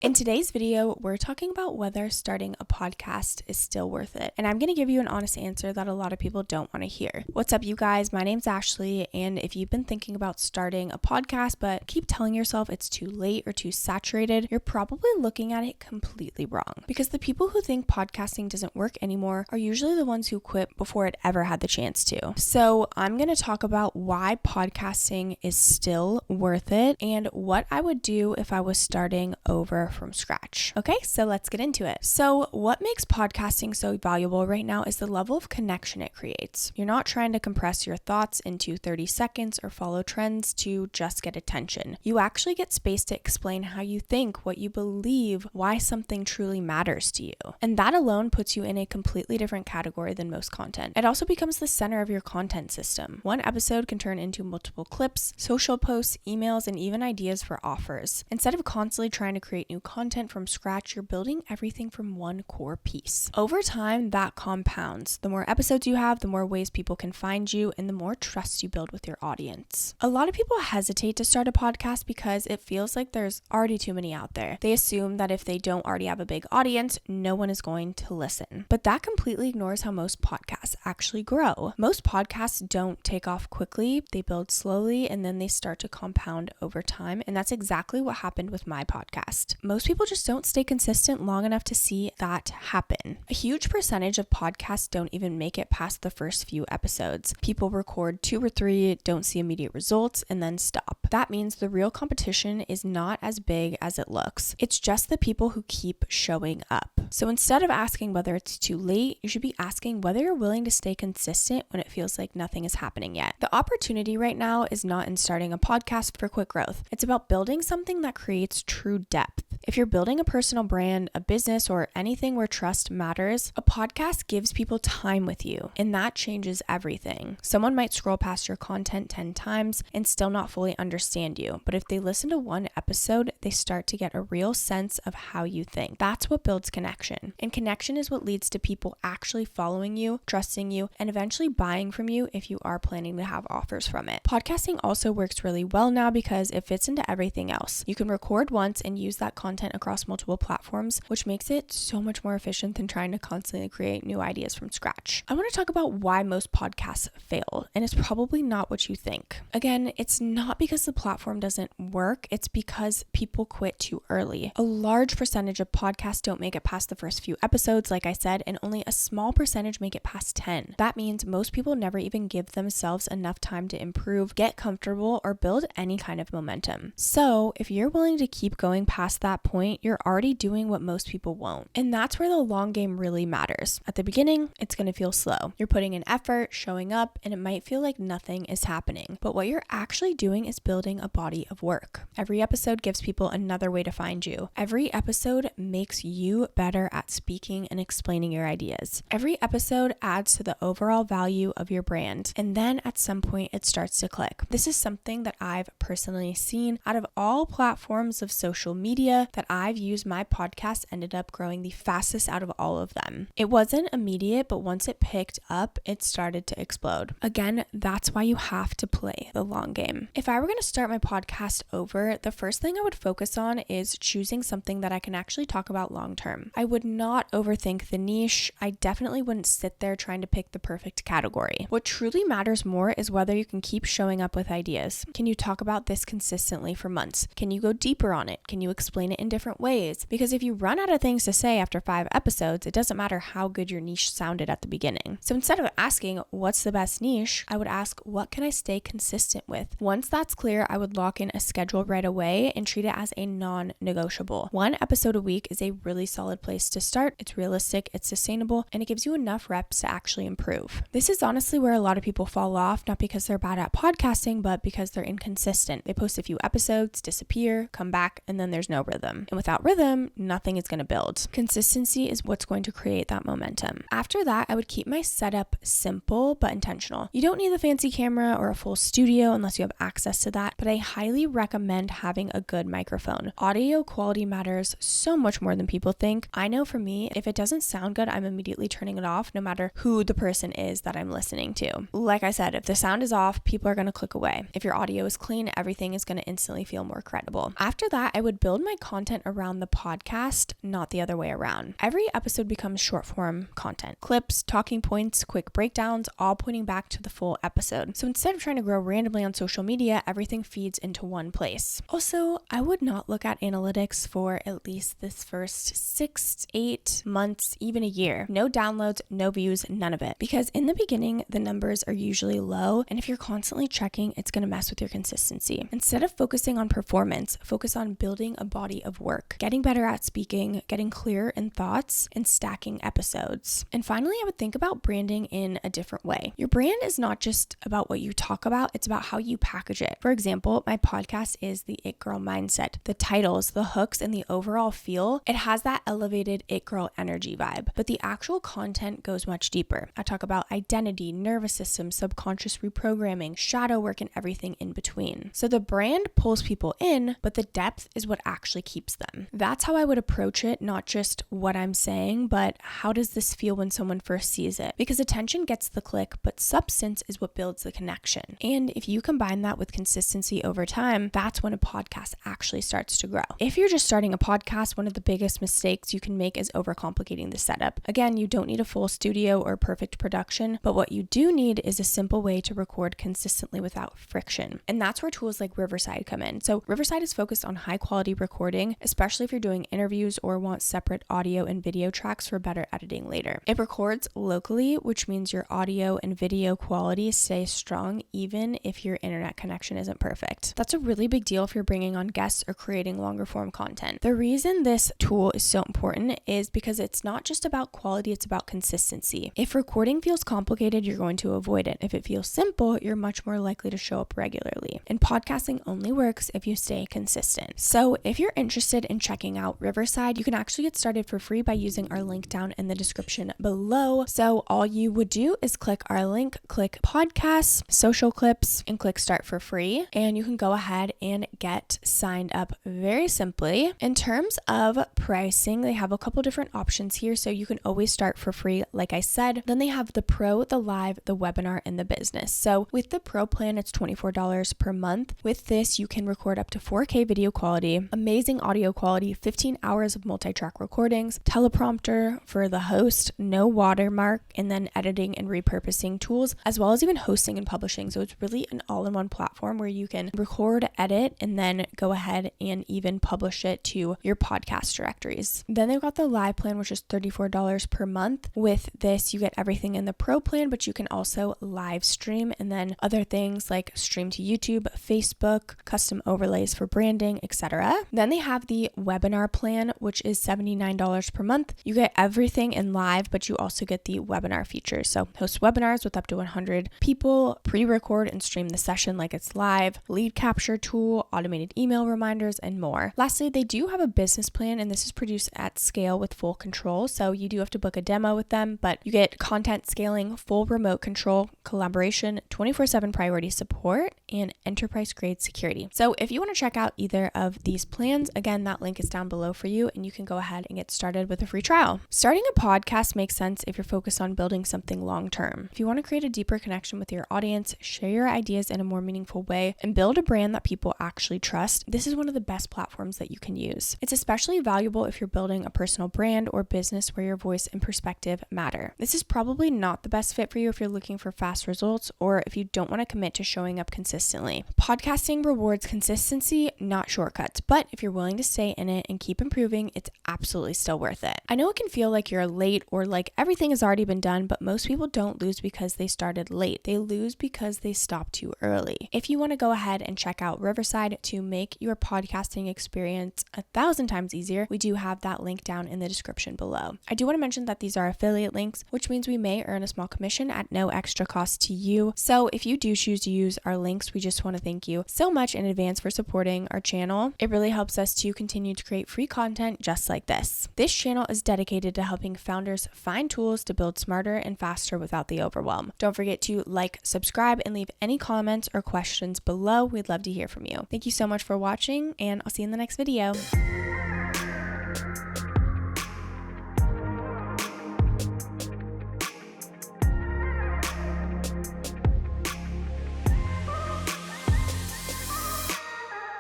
In today's video, we're talking about whether starting a podcast is still worth it. And I'm going to give you an honest answer that a lot of people don't want to hear. What's up, you guys? My name's Ashley. And if you've been thinking about starting a podcast, but keep telling yourself it's too late or too saturated, you're probably looking at it completely wrong. Because the people who think podcasting doesn't work anymore are usually the ones who quit before it ever had the chance to. So I'm going to talk about why podcasting is still worth it and what I would do if I was starting over from scratch. Okay, so let's get into it. So what makes podcasting so valuable right now is the level of connection it creates. You're not trying to compress your thoughts into 30 seconds or follow trends to just get attention. You actually get space to explain how you think, what you believe, why something truly matters to you. And that alone puts you in a completely different category than most content. It also becomes the center of your content system. One episode can turn into multiple clips, social posts, emails, and even ideas for offers. Instead of constantly trying to create new content from scratch, you're building everything from one core piece. Over time, that compounds. The more episodes you have, the more ways people can find you, and the more trust you build with your audience. A lot of people hesitate to start a podcast because it feels like there's already too many out there. They assume that if they don't already have a big audience, no one is going to listen. But that completely ignores how most podcasts actually grow. Most podcasts don't take off quickly. They build slowly, and then they start to compound over time. And that's exactly what happened with my podcast. Most people just don't stay consistent long enough to see that happen. A huge percentage of podcasts don't even make it past the first few episodes. People record 2 or 3, don't see immediate results, and then stop. That means the real competition is not as big as it looks. It's just the people who keep showing up. So instead of asking whether it's too late, you should be asking whether you're willing to stay consistent when it feels like nothing is happening yet. The opportunity right now is not in starting a podcast for quick growth. It's about building something that creates true depth. If you're building a personal brand, a business, or anything where trust matters, a podcast gives people time with you, and that changes everything. Someone might scroll past your content 10 times and still not fully understand you, but if they listen to one episode, they start to get a real sense of how you think. That's what builds connection, and connection is what leads to people actually following you, trusting you, and eventually buying from you if you are planning to have offers from it. Podcasting also works really well now because it fits into everything else. You can record once and use that content across multiple platforms, which makes it so much more efficient than trying to constantly create new ideas from scratch. I want to talk about why most podcasts fail, and it's probably not what you think. Again, it's not because the platform doesn't work, it's because people quit too early. A large percentage of podcasts don't make it past the first few episodes, like I said, and only a small percentage make it past 10. That means most people never even give themselves enough time to improve, get comfortable, or build any kind of momentum. So if you're willing to keep going past that point, you're already doing what most people won't. And that's where the long game really matters. At the beginning, it's going to feel slow. You're putting in effort, showing up, and it might feel like nothing is happening. But what you're actually doing is building a body of work. Every episode gives people another way to find you. Every episode makes you better at speaking and explaining your ideas. Every episode adds to the overall value of your brand. And then at some point, it starts to click. This is something that I've personally seen out of all platforms of social media that I've used. My podcast ended up growing the fastest out of all of them. It wasn't immediate, but once it picked up, it started to explode. Again, that's why you have to play the long game. If I were going to start my podcast over, the first thing I would focus on is choosing something that I can actually talk about long term. I would not overthink the niche. I definitely wouldn't sit there trying to pick the perfect category. What truly matters more is whether you can keep showing up with ideas. Can you talk about this consistently for months? Can you go deeper on it? Can you explain it in different ways? Because if you run out of things to say after 5 episodes, it doesn't matter how good your niche sounded at the beginning. So instead of asking what's the best niche, I would ask what can I stay consistent with? Once that's clear, I would lock in a schedule right away and treat it as a non-negotiable. 1 episode a week is a really solid place to start. It's realistic, it's sustainable, and it gives you enough reps to actually improve. This is honestly where a lot of people fall off, not because they're bad at podcasting, but because they're inconsistent. They post a few episodes, disappear, come back, and then there's no rhythm. And without rhythm, nothing is going to build. Consistency is what's going to create that momentum. After that, I would keep my setup simple but intentional. You don't need a fancy camera or a full studio unless you have access to that, but I highly recommend having a good microphone. Audio quality matters so much more than people think. I know for me, if it doesn't sound good, I'm immediately turning it off no matter who the person is that I'm listening to. Like I said, if the sound is off, people are going to click away. If your audio is clean, everything is going to instantly feel more credible. After that, I would build my content around the podcast, not the other way around. Every episode becomes short form content, clips, talking points, quick breakdowns, all pointing back to the full episode. So instead of trying to grow randomly on social media, everything feeds into one place. Also, I would not look at analytics for at least this first 6, 8 months, even a year. No downloads, no views, none of it. Because in the beginning, the numbers are usually low, and if you're constantly checking, it's going to mess with your consistency. Instead of focusing on performance, focus on building a body of work, getting better at speaking, getting clear in thoughts, and stacking episodes. And finally, I would think about branding in a different way. Your brand is not just about what you talk about, it's about how you package it. For example, my podcast is the It Girl Mindset. The titles, the hooks, and the overall feel, it has that elevated It Girl energy vibe, but the actual content goes much deeper. I talk about identity, nervous system, subconscious reprogramming, shadow work, and everything in between. So the brand pulls people in, but the depth is what actually keeps them. That's how I would approach it, not just what I'm saying, but how does this feel when someone first sees it? Because attention gets the click, but substance is what builds the connection. And if you combine that with consistency over time, that's when a podcast actually starts to grow. If you're just starting a podcast, one of the biggest mistakes you can make is overcomplicating the setup. Again, you don't need a full studio or perfect production, but what you do need is a simple way to record consistently without friction. And that's where tools like Riverside come in. So Riverside is focused on high quality recording, especially if you're doing interviews or want separate audio and video tracks for better editing later. It records locally, which means your audio and video quality stays strong even if your internet connection isn't perfect. That's a really big deal if you're bringing on guests or creating longer form content. The reason this tool is so important is because it's not just about quality, it's about consistency. If recording feels complicated, you're going to avoid it. If it feels simple, you're much more likely to show up regularly. And podcasting only works if you stay consistent. So if you're interested in checking out Riverside, you can actually get started for free by using our link down in the description below. So all you would do is click our link, click podcasts, social clips, and click start for free. And you can go ahead and get signed up very simply. In terms of pricing, they have a couple different options here. So you can always start for free, like I said. Then they have the pro, the live, the webinar, and the business. So with the pro plan, it's $24 per month. With this, you can record up to 4K video quality, amazing audio quality, 15 hours of multi-track recordings, teleprompter for the host, no watermark, and then editing and repurposing tools, as well as even hosting and publishing. So it's really an all-in-one platform where you can record, edit, and then go ahead and even publish it to your podcast directories. Then they've got the live plan, which is $34 per month. With this, you get everything in the pro plan, but you can also live stream and then other things like stream to YouTube, Facebook, custom overlays for branding, etc. Then they have the webinar plan, which is $79 per month. You get everything in live, but you also get the webinar features. So host webinars with up to 100 people, pre-record and stream the session like it's live, lead capture tool, automated email reminders, and more. Lastly, they do have a business plan, and this is produced at scale with full control. So you do have to book a demo with them, but you get content scaling, full remote control, collaboration, 24/7 priority support, and enterprise grade security. So if you want to check out either of these plans, again, that link is down below for you, and you can go ahead and get started with a free trial. Starting a podcast makes sense if you're focused on building something long-term. If you want to create a deeper connection with your audience, share your ideas in a more meaningful way, and build a brand that people actually trust, this is one of the best platforms that you can use. It's especially valuable if you're building a personal brand or business where your voice and perspective matter. This is probably not the best fit for you if you're looking for fast results or if you don't want to commit to showing up consistently. Podcasting rewards consistency, not shortcuts, but if you're willing to stay in it and keep improving, it's absolutely still worth it. I know it can feel like you're late or like everything has already been done, but most people don't lose because they started late. They lose because they stopped too early. If you want to go ahead and check out Riverside to make your podcasting experience 1,000 times easier, we do have that link down in the description below. I do want to mention that these are affiliate links, which means we may earn a small commission at no extra cost to you. So if you do choose to use our links, we just want to thank you so much in advance for supporting our channel. It really helps us to continue to create free content just like this. This channel is dedicated to helping founders find tools to build smarter and faster without the overwhelm. Don't forget to like, subscribe, and leave any comments or questions below. We'd love to hear from you. Thank you so much for watching, and I'll see you in the next video.